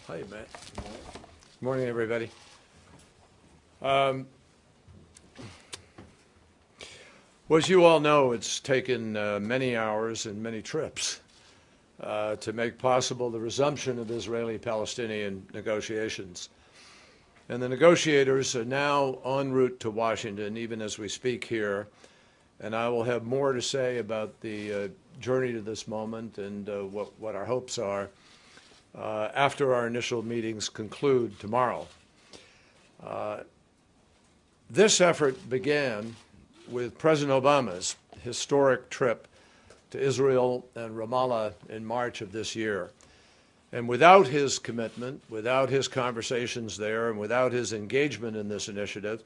Hi, Matt. Good morning, everybody. Well, as you all know, it's taken many hours and many trips to make possible the resumption of Israeli-Palestinian negotiations. And the negotiators are now en route to Washington, even as we speak here. And I will have more to say about the journey to this moment and what our hopes are after our initial meetings conclude tomorrow. This effort began with President Obama's historic trip to Israel and Ramallah in March of this year. And without his commitment, without his conversations there, and without his engagement in this initiative,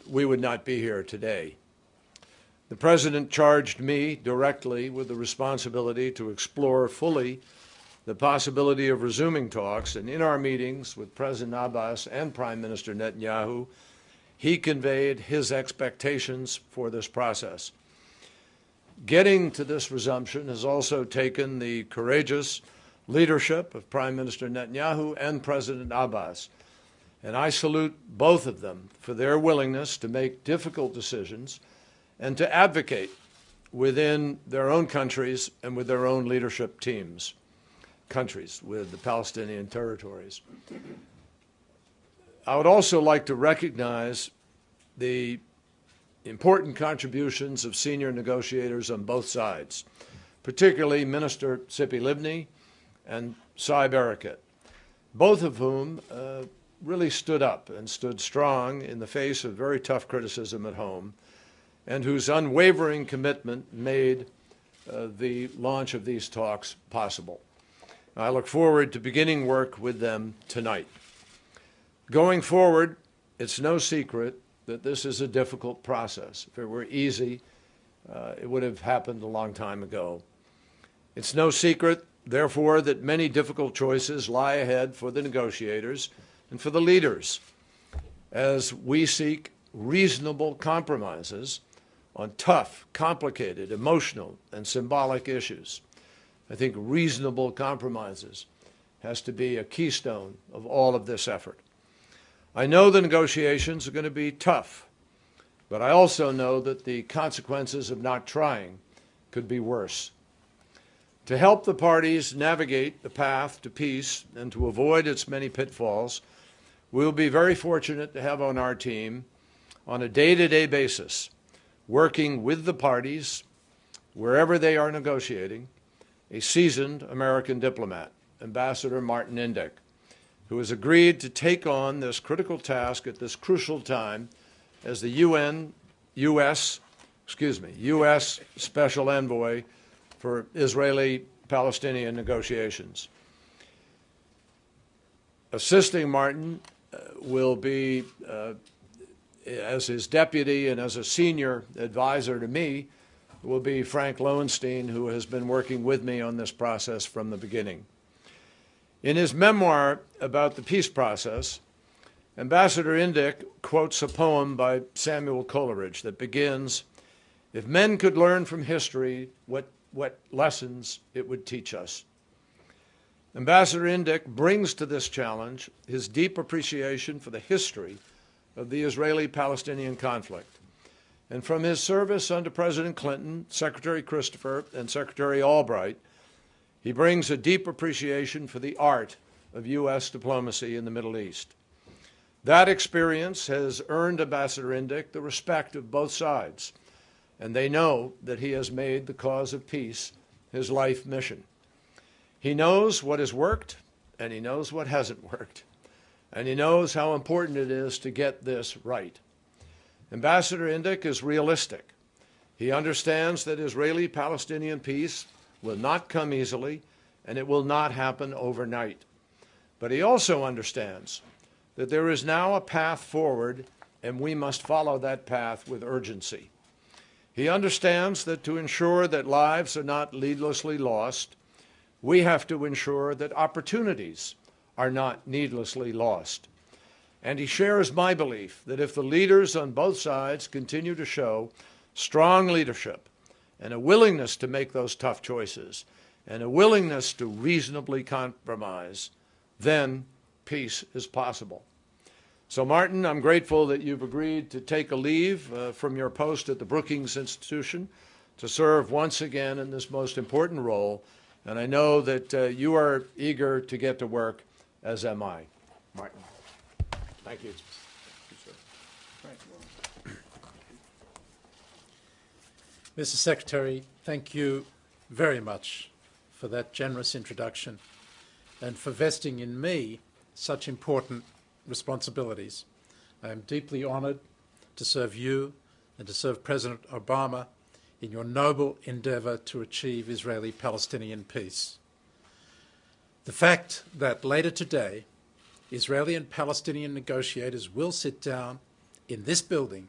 we would not be here today. The President charged me directly with the responsibility to explore fully the possibility of resuming talks, and in our meetings with President Abbas and Prime Minister Netanyahu, he conveyed his expectations for this process. Getting to this resumption has also taken the courageous leadership of Prime Minister Netanyahu and President Abbas, and I salute both of them for their willingness to make difficult decisions and to advocate within their own countries and with their own leadership teams. Countries with the Palestinian territories. I would also like to recognize the important contributions of senior negotiators on both sides, particularly Minister Tzipi Livni and Saeb Erekat, both of whom really stood up and stood strong in the face of very tough criticism at home, and whose unwavering commitment made the launch of these talks possible. I look forward to beginning work with them tonight. Going forward, it's no secret that this is a difficult process. If it were easy, it would have happened a long time ago. It's no secret, therefore, that many difficult choices lie ahead for the negotiators and for the leaders as we seek reasonable compromises on tough, complicated, emotional, and symbolic issues. I think reasonable compromises has to be a keystone of all of this effort. I know the negotiations are going to be tough, but I also know that the consequences of not trying could be worse. To help the parties navigate the path to peace and to avoid its many pitfalls, we'll be very fortunate to have on our team, on a day-to-day basis, working with the parties, wherever they are negotiating, a seasoned American diplomat, Ambassador Martin Indyk, who has agreed to take on this critical task at this crucial time as the U.S. Special Envoy for Israeli-Palestinian negotiations. Assisting Martin will be, as his deputy and as a senior advisor to me, will be Frank Lowenstein, who has been working with me on this process from the beginning. In his memoir about the peace process, Ambassador Indyk quotes a poem by Samuel Coleridge that begins, "If men could learn from history what lessons it would teach us." Ambassador Indyk brings to this challenge his deep appreciation for the history of the Israeli-Palestinian conflict. And from his service under President Clinton, Secretary Christopher, and Secretary Albright, he brings a deep appreciation for the art of U.S. diplomacy in the Middle East. That experience has earned Ambassador Indyk the respect of both sides, and they know that he has made the cause of peace his life mission. He knows what has worked, and he knows what hasn't worked, and he knows how important it is to get this right. Ambassador Indyk is realistic. He understands that Israeli-Palestinian peace will not come easily, and it will not happen overnight. But he also understands that there is now a path forward, and we must follow that path with urgency. He understands that to ensure that lives are not needlessly lost, we have to ensure that opportunities are not needlessly lost. And he shares my belief that if the leaders on both sides continue to show strong leadership and a willingness to make those tough choices and a willingness to reasonably compromise, then peace is possible. So, Martin, I'm grateful that you've agreed to take a leave from your post at the Brookings Institution to serve once again in this most important role, and I know that you are eager to get to work, as am I. Martin, thank you. Mr. Secretary, thank you very much for that generous introduction and for vesting in me such important responsibilities. I am deeply honoured to serve you and to serve President Obama in your noble endeavour to achieve Israeli-Palestinian peace. The fact that later today, Israeli and Palestinian negotiators will sit down in this building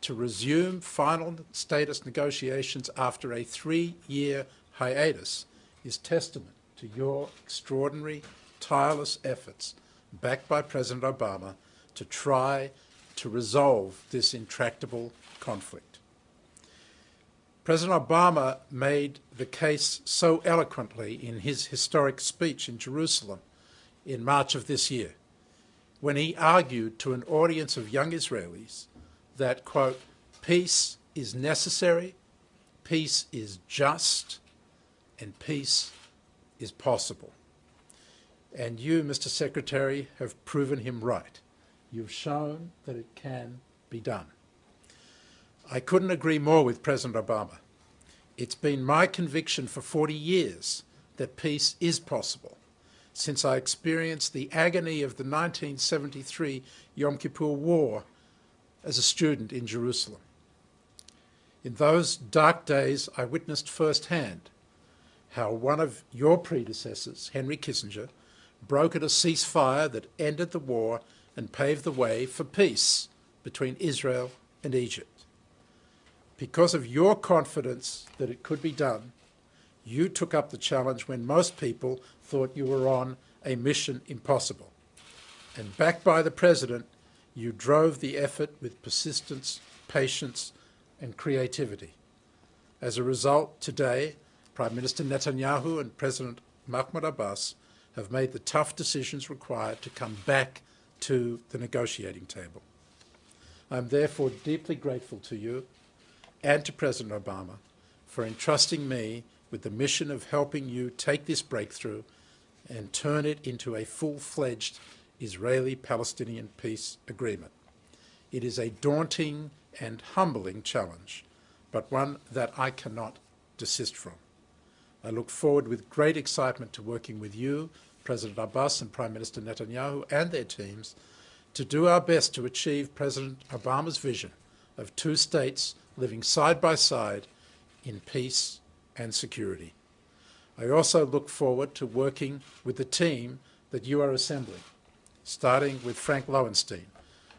to resume final status negotiations after a 3-year hiatus is testament to your extraordinary, tireless efforts, backed by President Obama, to try to resolve this intractable conflict. President Obama made the case so eloquently in his historic speech in Jerusalem in March of this year, when he argued to an audience of young Israelis that, quote, peace is necessary, peace is just, and peace is possible. And you, Mr. Secretary, have proven him right. You've shown that it can be done. I couldn't agree more with President Obama. It's been my conviction for 40 years that peace is possible, since I experienced the agony of the 1973 Yom Kippur War as a student in Jerusalem. In those dark days, I witnessed firsthand how one of your predecessors, Henry Kissinger, brokered a ceasefire that ended the war and paved the way for peace between Israel and Egypt. Because of your confidence that it could be done, you took up the challenge when most people thought you were on a mission impossible. And backed by the President, you drove the effort with persistence, patience, and creativity. As a result, today, Prime Minister Netanyahu and President Mahmoud Abbas have made the tough decisions required to come back to the negotiating table. I'm therefore deeply grateful to you and to President Obama for entrusting me with the mission of helping you take this breakthrough and turn it into a full-fledged Israeli-Palestinian peace agreement. It is a daunting and humbling challenge, but one that I cannot desist from. I look forward with great excitement to working with you, President Abbas and Prime Minister Netanyahu and their teams to do our best to achieve President Obama's vision of two states living side by side in peace and security. I also look forward to working with the team that you are assembling, starting with Frank Lowenstein,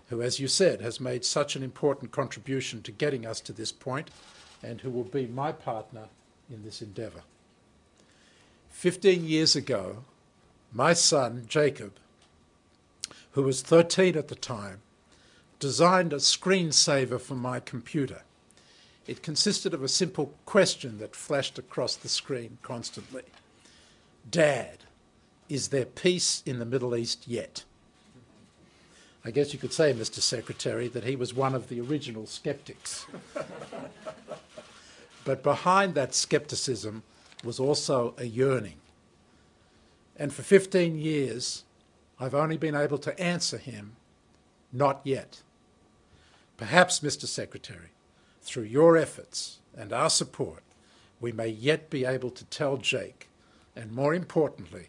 who, as you said, has made such an important contribution to getting us to this point and who will be my partner in this endeavour. 15 years ago, my son, Jacob, who was 13 at the time, designed a screensaver for my computer. It consisted of a simple question that flashed across the screen constantly. Dad, is there peace in the Middle East yet? I guess you could say, Mr. Secretary, that he was one of the original skeptics. But behind that skepticism was also a yearning. And for 15 years, I've only been able to answer him, not yet. Perhaps, Mr. Secretary, through your efforts and our support, we may yet be able to tell Jake, and more importantly,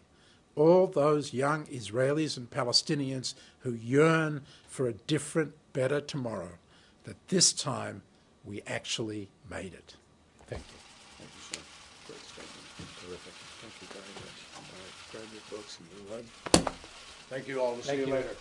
all those young Israelis and Palestinians who yearn for a different, better tomorrow, that this time we actually made it. Thank you. Thank you, sir. Great statement. Terrific. Thank you very much. All right, grab your books and move on. Thank you all. We'll see you later.